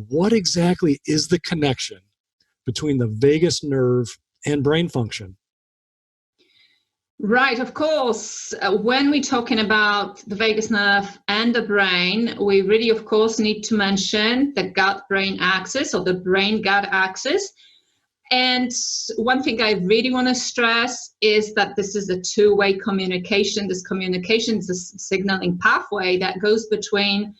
what exactly is the connection between the vagus nerve and brain function? Right, of course. When we're talking about the vagus nerve and the brain, we really, of course, need to mention the gut-brain axis or the brain-gut axis. And one thing I really want to stress is that this is a two-way communication. This communication is a signaling pathway that goes between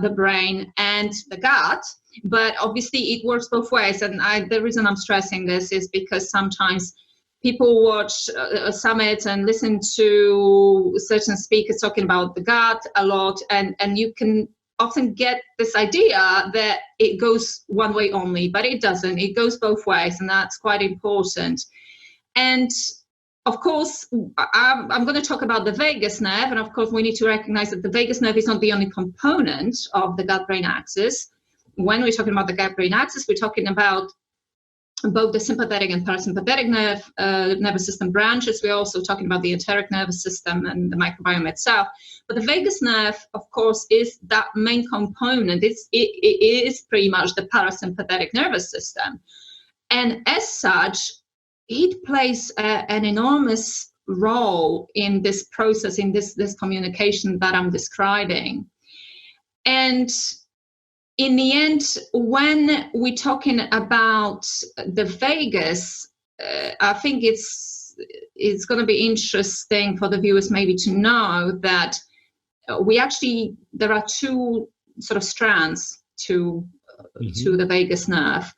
the brain and the gut. But obviously, it works both ways. And the reason I'm stressing this is because sometimes people watch summits and listen to certain speakers talking about the gut a lot, and you can often get this idea that it goes one way only, but it doesn't. It goes both ways, and that's quite important. And of course, I'm going to talk about the vagus nerve, and of course, we need to recognize that the vagus nerve is not the only component of the gut-brain axis. When we're talking about the gut-brain axis, we're talking about both the sympathetic and parasympathetic nervous system branches. We're also talking about the enteric nervous system and the microbiome itself. But the vagus nerve, of course, is that main component. It is pretty much the parasympathetic nervous system. And as such, it plays an enormous role in this process, in this communication that I'm describing. And in the end, when we're talking about the vagus, I think it's going to be interesting for the viewers maybe to know that there are two sort of strands to the vagus nerve.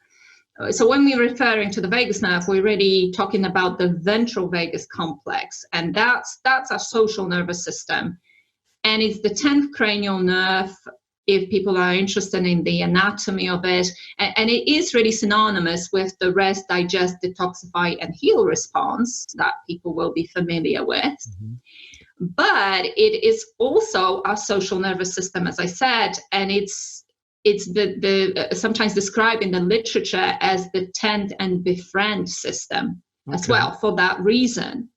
So when we're referring to the vagus nerve, we're really talking about the ventral vagus complex, and that's our social nervous system, and it's the 10th cranial nerve, if people are interested in the anatomy of it. And it is really synonymous with the rest, digest, detoxify, and heal response that people will be familiar with. Mm-hmm. But it is also our social nervous system, as I said, and it's the sometimes described in the literature as the tend and befriend system as well, for that reason.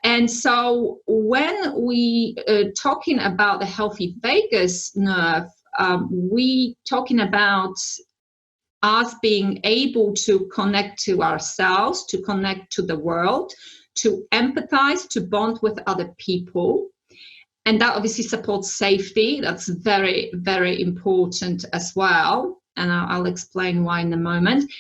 And so when we talking about the healthy vagus nerve, we talking about us being able to connect to ourselves, to connect to the world, to empathize, to bond with other people. And that obviously supports safety. That's very, very important as well. And I'll explain why in a moment.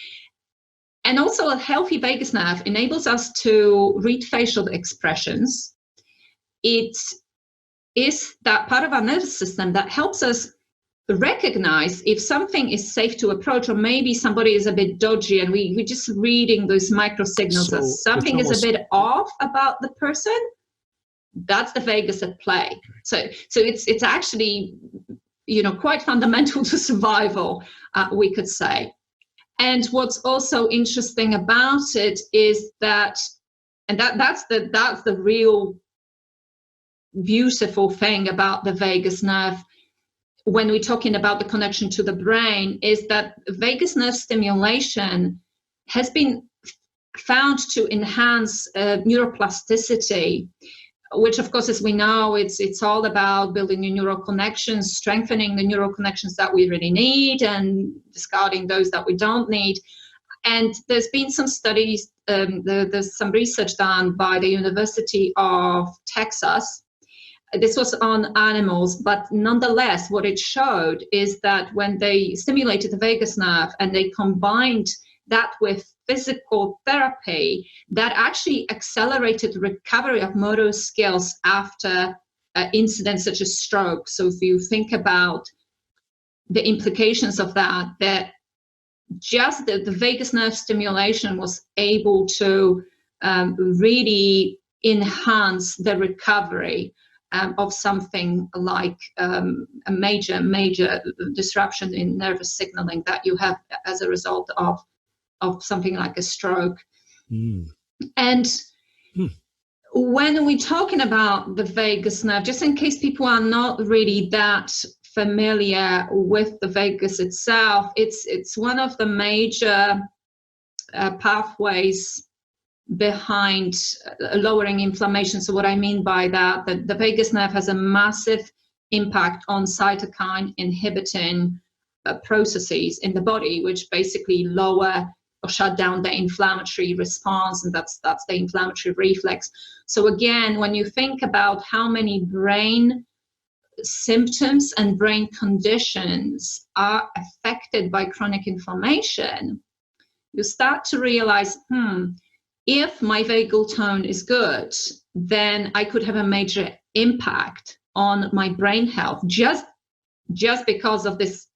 And also a healthy vagus nerve enables us to read facial expressions. It is that part of our nervous system that helps us recognize if something is safe to approach, or maybe somebody is a bit dodgy, and we're just reading those micro signals that something is a bit off about the person. That's the vagus at play. So it's actually, quite fundamental to survival, we could say. And what's also interesting about it is that, and that's the real beautiful thing about the vagus nerve when we're talking about the connection to the brain, is that vagus nerve stimulation has been found to enhance neuroplasticity, which, of course, as we know, it's all about building new neural connections, strengthening the neural connections that we really need, and discarding those that we don't need. And there's been some studies, there's some research done by the University of Texas. This was on animals, but nonetheless, what it showed is that when they stimulated the vagus nerve and they combined that with physical therapy, that actually accelerated recovery of motor skills after incidents such as stroke. So if you think about the implications of that just the vagus nerve stimulation was able to really enhance the recovery of something like a major disruption in nervous signaling that you have as a result of something like a stroke. And when we're talking about the vagus nerve, just in case people are not really that familiar with the vagus itself, it's one of the major pathways behind lowering inflammation. So what I mean by that, the vagus nerve has a massive impact on cytokine inhibiting processes in the body, which basically lower or shut down the inflammatory response, and that's the inflammatory reflex. So again, when you think about how many brain symptoms and brain conditions are affected by chronic inflammation, you start to realize, if my vagal tone is good, then I could have a major impact on my brain health just because of this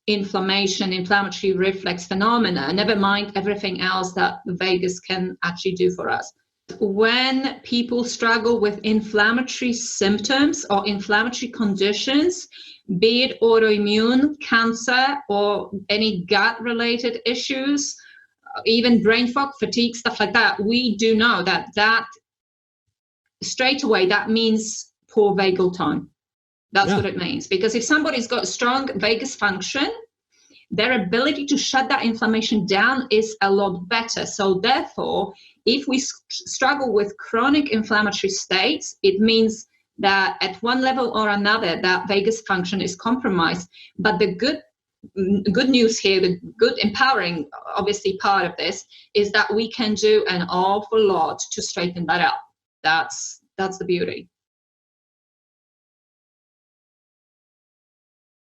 inflammatory reflex phenomena, never mind everything else that the vagus can actually do for us. When people struggle with inflammatory symptoms or inflammatory conditions, be it autoimmune, cancer, or any gut-related issues, even brain fog, fatigue, stuff like that, we do know that straight away, that means poor vagal tone. That's what it means. Because if somebody's got strong vagus function, their ability to shut that inflammation down is a lot better. So therefore, if we struggle with chronic inflammatory states, it means that at one level or another, that vagus function is compromised. But the good news here, the good empowering, obviously, part of this is that we can do an awful lot to straighten that up. That's the beauty.